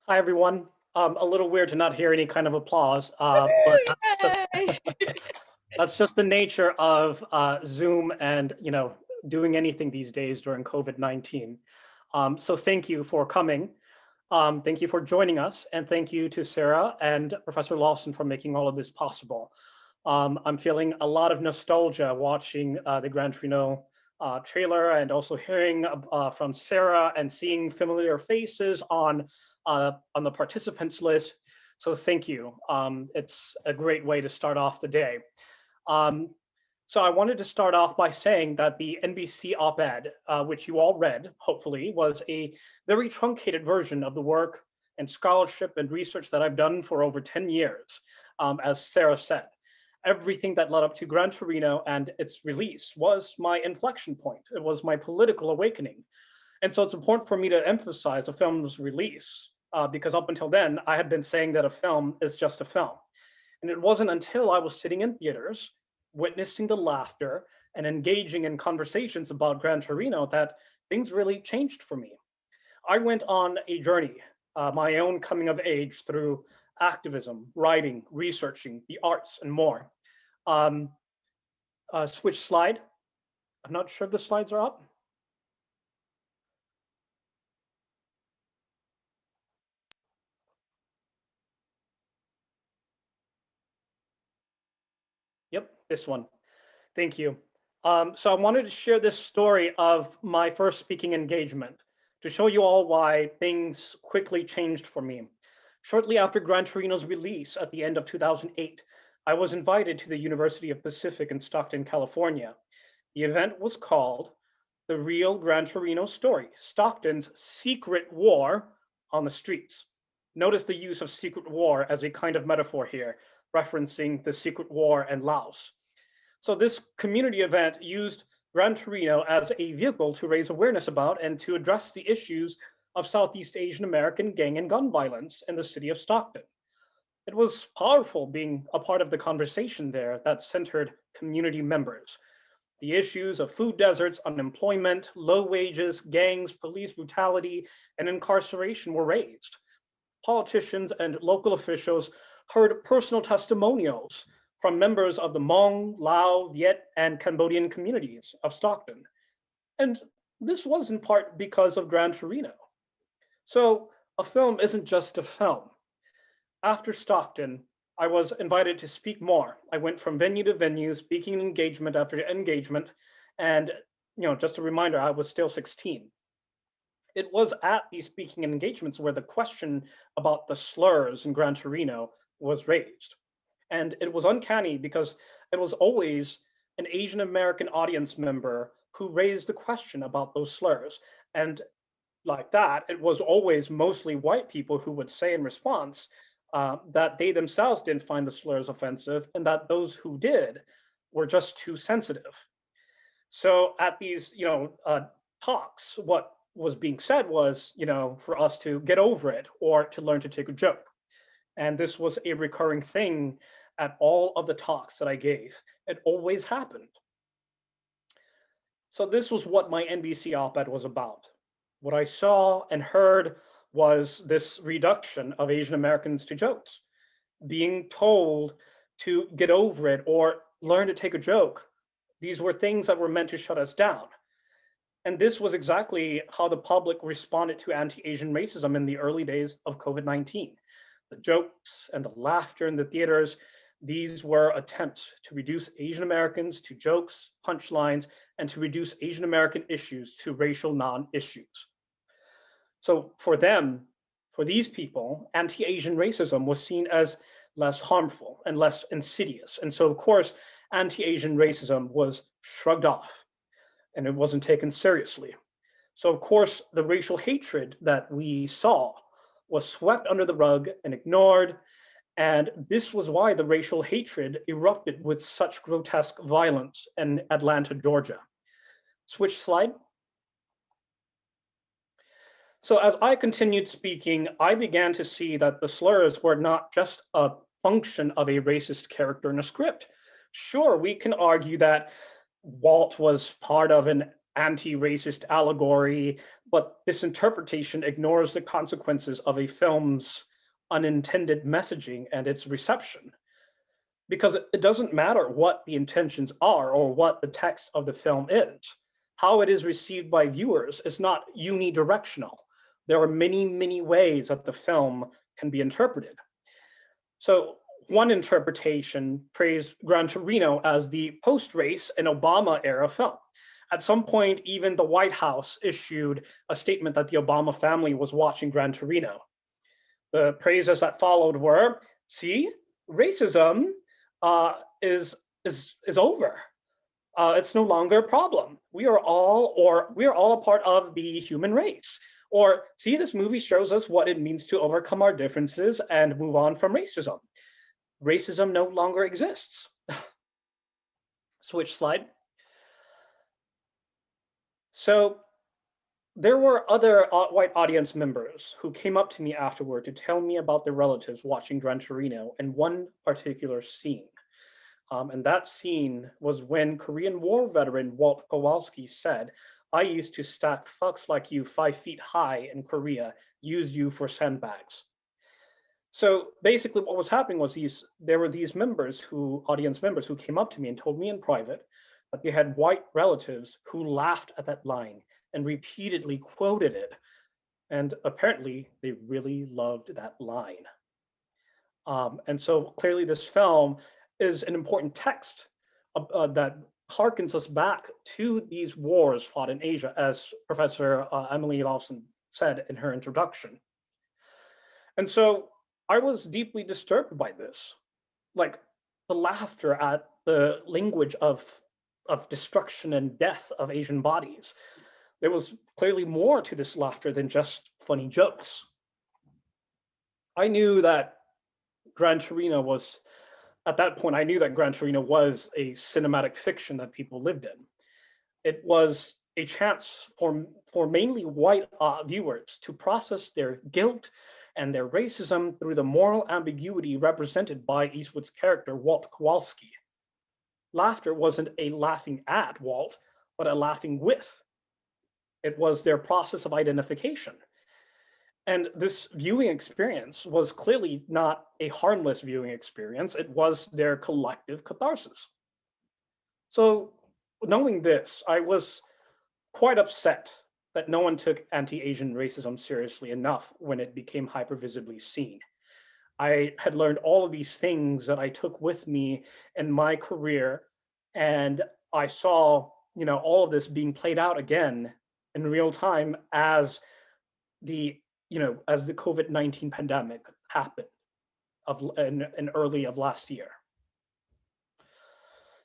Hi, everyone. A little weird to not hear any kind of applause, but Yay! that's just the nature of Zoom and doing anything these days during COVID-19. So thank you for coming. Thank you for joining us, and thank you to Sarah and Professor Lawson for making all of this possible. I'm feeling a lot of nostalgia watching the Gran Torino trailer and also hearing from Sarah and seeing familiar faces on the participants list. So thank you. It's a great way to start off the day. Um, so I wanted to start off by saying that the NBC op-ed, which you all read, hopefully, was a very truncated version of the work and scholarship and research that I've done for over 10 years, as Sarah said. Everything that led up to Gran Torino and its release was my inflection point. It was my political awakening. And so it's important for me to emphasize a film's release, because up until then, I had been saying that a film is just a film. And it wasn't until I was sitting in theaters, witnessing the laughter and engaging in conversations about Gran Torino that things really changed for me. I went on a journey, my own coming of age through activism, writing, researching, the arts, and more. Um, Switch slide. I'm not sure if the slides are up. Yep, this one. Thank you. So I wanted to share this story of my first speaking engagement to show you all why things quickly changed for me. Shortly after Gran Torino's release at the end of 2008, I was invited to the University of Pacific in Stockton, California. The event was called The Real Gran Torino Story, Stockton's Secret War on the Streets. Notice the use of secret war as a kind of metaphor here, referencing the secret war in Laos. So this community event used Gran Torino as a vehicle to raise awareness about and to address the issues of Southeast Asian American gang and gun violence in the city of Stockton. It was powerful being a part of the conversation there that centered community members. The issues of food deserts, unemployment, low wages, gangs, police brutality, and incarceration were raised. Politicians and local officials heard personal testimonials from members of the Hmong, Lao, Viet, and Cambodian communities of Stockton. And this was in part because of Gran Torino. So a film isn't just a film. After Stockton, I was invited to speak more. I went from venue to venue, speaking engagement after engagement. And just a reminder, I was still 16. It was at these speaking engagements where the question about the slurs in Gran Torino was raised. And it was uncanny because it was always an Asian American audience member who raised the question about those slurs. And like that, it was always mostly white people who would say in response that they themselves didn't find the slurs offensive and that those who did were just too sensitive. So at these, talks, what was being said was, for us to get over it or to learn to take a joke. And this was a recurring thing at all of the talks that I gave. It always happened. So this was what my NBC op-ed was about. What I saw and heard was this reduction of Asian Americans to jokes, being told to get over it or learn to take a joke. These were things that were meant to shut us down. And this was exactly how the public responded to anti-Asian racism in the early days of COVID-19. The jokes and the laughter in the theaters, these were attempts to reduce Asian Americans to jokes, punchlines, and to reduce Asian American issues to racial non-issues. So for them, for these people, anti-Asian racism was seen as less harmful and less insidious. And so of course, anti-Asian racism was shrugged off and it wasn't taken seriously. So of course, the racial hatred that we saw was swept under the rug and ignored. And this was why the racial hatred erupted with such grotesque violence in Atlanta, Georgia. Switch slide. So as I continued speaking, I began to see that the slurs were not just a function of a racist character in a script. Sure, we can argue that Walt was part of an anti-racist allegory, but this interpretation ignores the consequences of a film's unintended messaging and its reception. Because it doesn't matter what the intentions are or what the text of the film is. How it is received by viewers is not unidirectional. There are many, many ways that the film can be interpreted. So one interpretation praised Gran Torino as the post-race and Obama era film. At some point, even the White House issued a statement that the Obama family was watching Gran Torino. The praises that followed were, see, racism is over. It's no longer a problem. We are all a part of the human race. Or see, this movie shows us what it means to overcome our differences and move on from racism. Racism no longer exists. Switch slide. So there were other white audience members who came up to me afterward to tell me about their relatives watching Gran Torino and one particular scene. And that scene was when Korean War veteran Walt Kowalski said, "I used to stack fucks like you 5 feet high in Korea, used you for sandbags." So basically what was happening was there were these audience members who came up to me and told me in private that they had white relatives who laughed at that line and repeatedly quoted it. And apparently they really loved that line. And so clearly this film is an important text that harkens us back to these wars fought in Asia, as Professor Emily Lawsin said in her introduction. And so I was deeply disturbed by this, like the laughter at the language of destruction and death of Asian bodies. There was clearly more to this laughter than just funny jokes. I knew that Gran Torino was, at that point, I knew that Gran Torino was a cinematic fiction that people lived in. It was a chance for mainly white viewers to process their guilt and their racism through the moral ambiguity represented by Eastwood's character, Walt Kowalski. Laughter wasn't a laughing at Walt, but a laughing with. It was their process of identification. And this viewing experience was clearly not a harmless viewing experience. It was their collective catharsis. So knowing this, I was quite upset that no one took anti-Asian racism seriously enough when it became hypervisibly seen. I had learned all of these things that I took with me in my career, and I saw, all of this being played out again in real time as the COVID-19 pandemic happened in early of last year.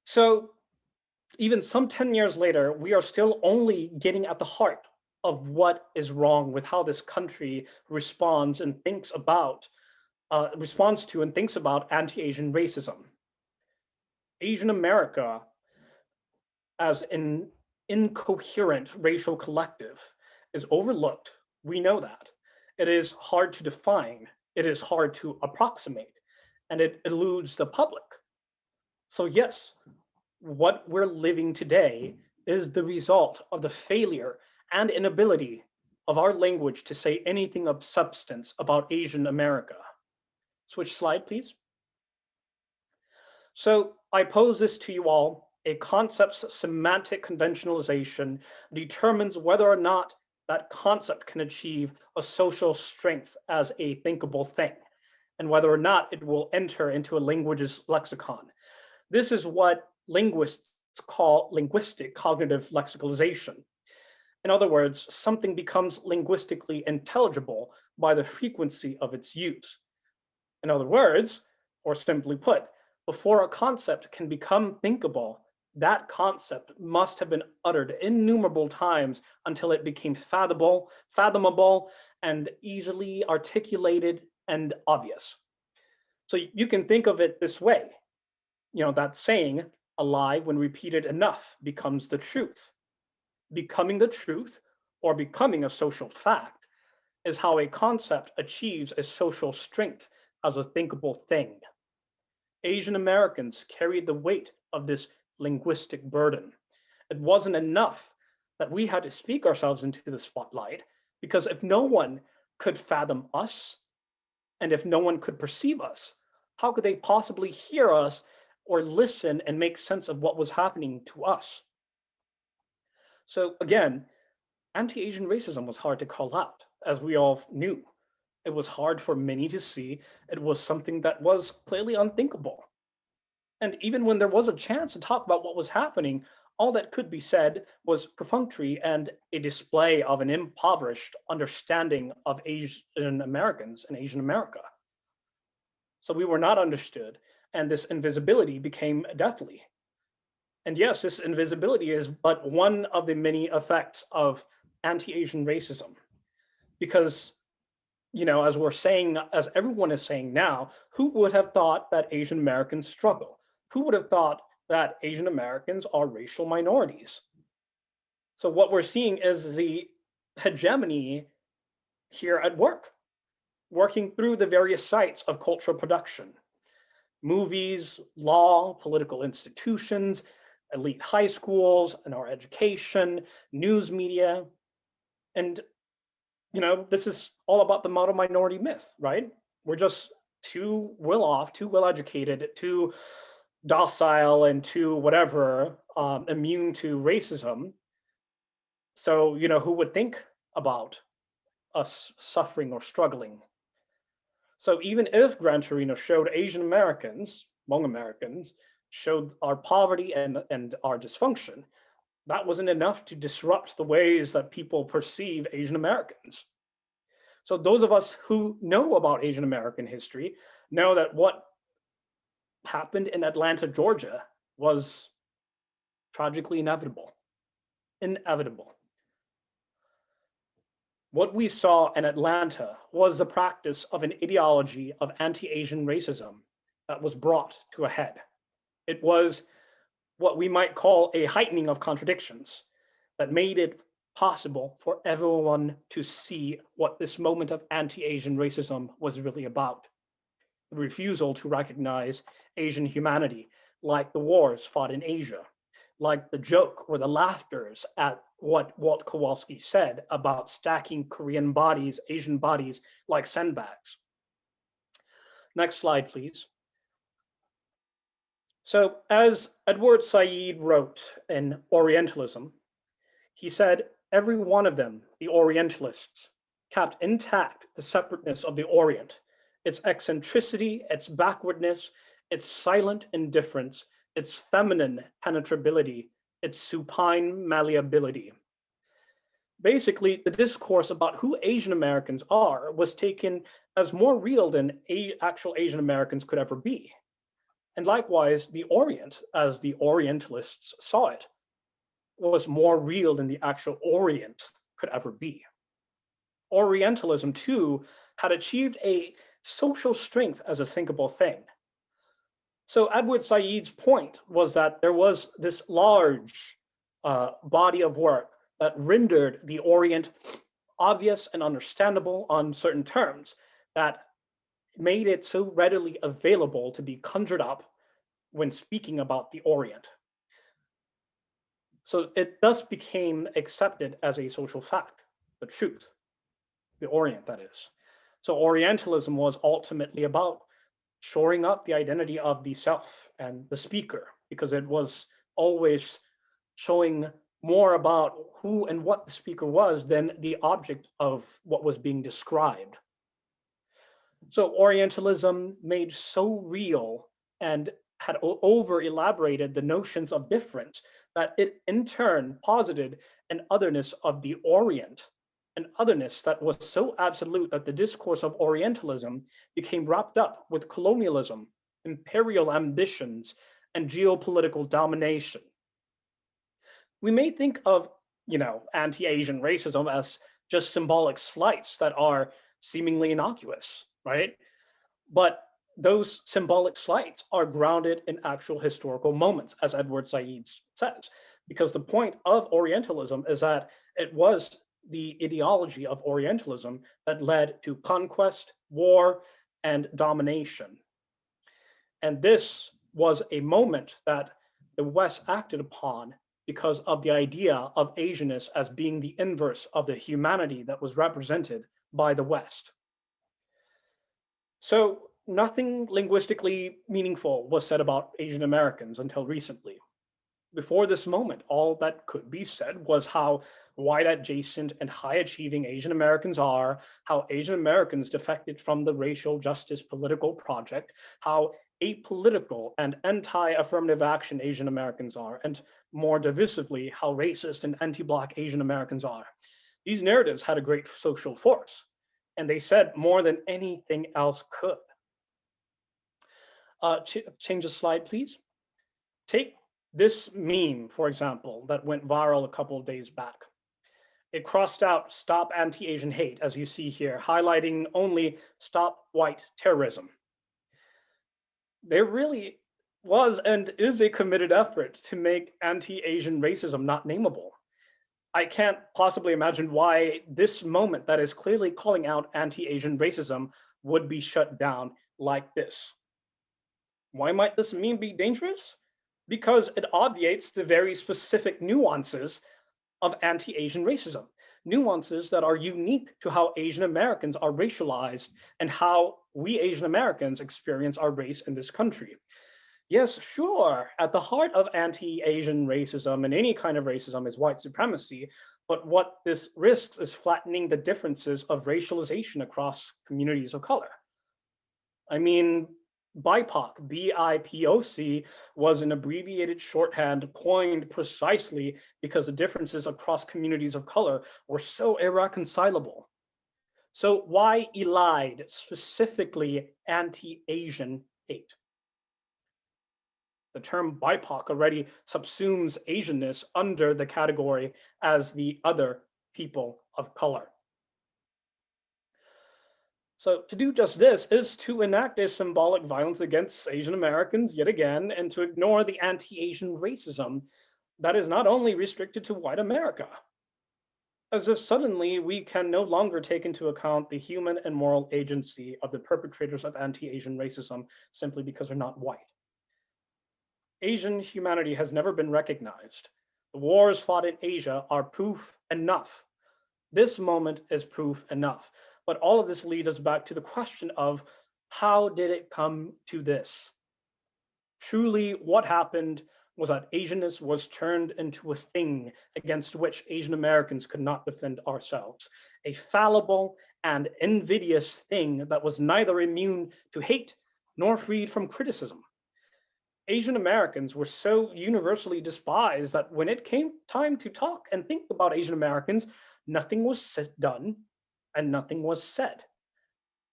So even some 10 years later, we are still only getting at the heart of what is wrong with how this country responds to and thinks about anti-Asian racism. Asian America as an incoherent racial collective is overlooked. We know that. It is hard to define, it is hard to approximate, and it eludes the public. So yes, what we're living today is the result of the failure and inability of our language to say anything of substance about Asian America. Switch slide, please. So I pose this to you all. A concept's semantic conventionalization determines whether or not that concept can achieve a social strength as a thinkable thing, and whether or not it will enter into a language's lexicon. This is what linguists call linguistic cognitive lexicalization. In other words, something becomes linguistically intelligible by the frequency of its use. In other words, or simply put, before a concept can become thinkable, that concept must have been uttered innumerable times until it became fathomable, and easily articulated and obvious. So you can think of it this way. That saying, a lie when repeated enough becomes the truth. Becoming the truth, or becoming a social fact, is how a concept achieves a social strength as a thinkable thing. Asian Americans carried the weight of this linguistic burden. It wasn't enough that we had to speak ourselves into the spotlight, because if no one could fathom us, and if no one could perceive us, how could they possibly hear us or listen and make sense of what was happening to us? So again, anti-Asian racism was hard to call out, as we all knew. It was hard for many to see. It was something that was clearly unthinkable. And even when there was a chance to talk about what was happening, all that could be said was perfunctory and a display of an impoverished understanding of Asian Americans and Asian America. So we were not understood, and this invisibility became deathly. And yes, this invisibility is but one of the many effects of anti-Asian racism. Because, as we're saying, as everyone is saying now, who would have thought that Asian Americans struggle? Who would have thought that Asian Americans are racial minorities? So what we're seeing is the hegemony here at work, working through the various sites of cultural production: movies, law, political institutions, elite high schools, and our education, news media. And, this is all about the model minority myth, right? We're just too well off, too well educated, too docile, and too whatever, immune to racism. So, who would think about us suffering or struggling? So even if Gran Torino showed Asian Americans, Hmong Americans, showed our poverty and our dysfunction, that wasn't enough to disrupt the ways that people perceive Asian Americans. So those of us who know about Asian American history know that what happened in Atlanta, Georgia was tragically inevitable. Inevitable. What we saw in Atlanta was the practice of an ideology of anti-Asian racism that was brought to a head. It was what we might call a heightening of contradictions that made it possible for everyone to see what this moment of anti-Asian racism was really about. The refusal to recognize Asian humanity, like the wars fought in Asia, like the joke or the laughters at what Walt Kowalski said about stacking Korean bodies, Asian bodies, like sandbags. Next slide, please. So as Edward Said wrote in Orientalism, he said, every one of them, the Orientalists, kept intact the separateness of the Orient, its eccentricity, its backwardness, its silent indifference, its feminine penetrability, its supine malleability. Basically, the discourse about who Asian Americans are was taken as more real than actual Asian Americans could ever be. And likewise, the Orient, as the Orientalists saw it, was more real than the actual Orient could ever be. Orientalism, too, had achieved a social strength as a thinkable thing. So Edward Said's point was that there was this large body of work that rendered the Orient obvious and understandable on certain terms, that made it so readily available to be conjured up when speaking about the Orient. So it thus became accepted as a social fact, the truth, the Orient, that is. So Orientalism was ultimately about shoring up the identity of the self and the speaker, because it was always showing more about who and what the speaker was than the object of what was being described. So Orientalism made so real and had over elaborated the notions of difference that it in turn posited an otherness of the Orient, an otherness that was so absolute that the discourse of Orientalism became wrapped up with colonialism, imperial ambitions, and geopolitical domination. We may think of, anti-Asian racism as just symbolic slights that are seemingly innocuous, right? But those symbolic slights are grounded in actual historical moments, as Edward Said says, because the point of Orientalism is that it was the ideology of Orientalism that led to conquest, war, and domination. And this was a moment that the West acted upon because of the idea of Asianness as being the inverse of the humanity that was represented by the West. So nothing linguistically meaningful was said about Asian Americans until recently. Before this moment, all that could be said was how white adjacent and high achieving Asian Americans are, how Asian Americans defected from the racial justice political project, how apolitical and anti-affirmative action Asian Americans are, and more divisively, how racist and anti-Black Asian Americans are. These narratives had a great social force, and they said more than anything else could. Change the slide, please. Take this meme, for example, that went viral a couple of days back. It crossed out "Stop Anti-Asian Hate," as you see here, highlighting only "Stop White Terrorism." There really was and is a committed effort to make anti-Asian racism not nameable. I can't possibly imagine why this moment that is clearly calling out anti-Asian racism would be shut down like this. Why might this meme be dangerous? Because it obviates the very specific nuances of anti-Asian racism, nuances that are unique to how Asian Americans are racialized and how we Asian Americans experience our race in this country. Yes, sure, at the heart of anti-Asian racism and any kind of racism is white supremacy, but what this risks is flattening the differences of racialization across communities of color. I mean, BIPOC, B-I-P-O-C, was an abbreviated shorthand coined precisely because the differences across communities of color were so irreconcilable. So why elide specifically anti-Asian hate? The term BIPOC already subsumes Asianness under the category as the other people of color. So to do just this is to enact a symbolic violence against Asian Americans yet again, and to ignore the anti-Asian racism that is not only restricted to white America. As if suddenly we can no longer take into account the human and moral agency of the perpetrators of anti-Asian racism simply because they're not white. Asian humanity has never been recognized. The wars fought in Asia are proof enough. This moment is proof enough. But all of this leads us back to the question of how did it come to this? Truly, what happened was that Asianness was turned into a thing against which Asian Americans could not defend ourselves, a fallible and invidious thing that was neither immune to hate nor freed from criticism. Asian Americans were so universally despised that when it came time to talk and think about Asian Americans, nothing was done and nothing was said.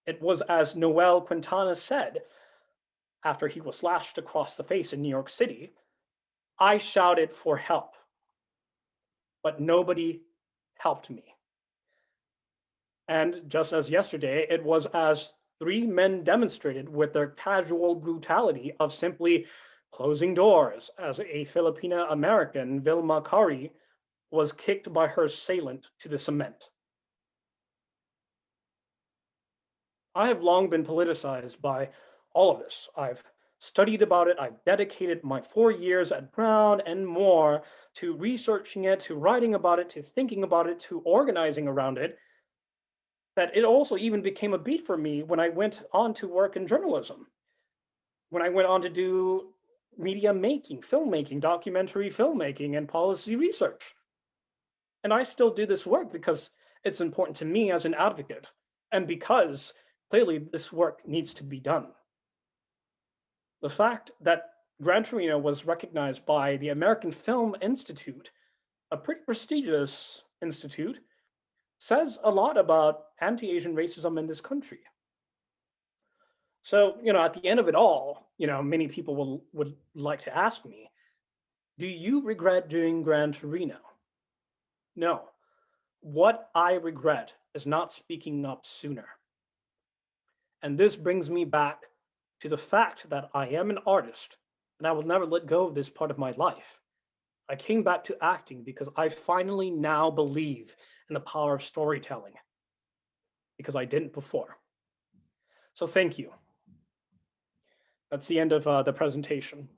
It was as Noel Quintana said after he was slashed across the face in New York City, "I shouted for help, but nobody helped me." And just as yesterday, it was as 3 men demonstrated with their casual brutality of simply closing doors as a Filipina American, Vilma Kari, was kicked by her assailant to the cement. I have long been politicized by all of this. I've studied about it. I've dedicated my 4 years at Gran and more to researching it, to writing about it, to thinking about it, to organizing around it, that it also even became a beat for me when I went on to work in journalism, when I went on to do media making, filmmaking, documentary filmmaking, and policy research. And I still do this work because it's important to me as an advocate, and because clearly this work needs to be done. The fact that Gran Torino was recognized by the American Film Institute, a pretty prestigious institute, says a lot about anti-Asian racism in this country. So, at the end of it all, many people would like to ask me, do you regret doing Gran Torino? No. What I regret is not speaking up sooner. And this brings me back to the fact that I am an artist and I will never let go of this part of my life. I came back to acting because I finally now believe in the power of storytelling, because I didn't before. So thank you. That's the end of the presentation.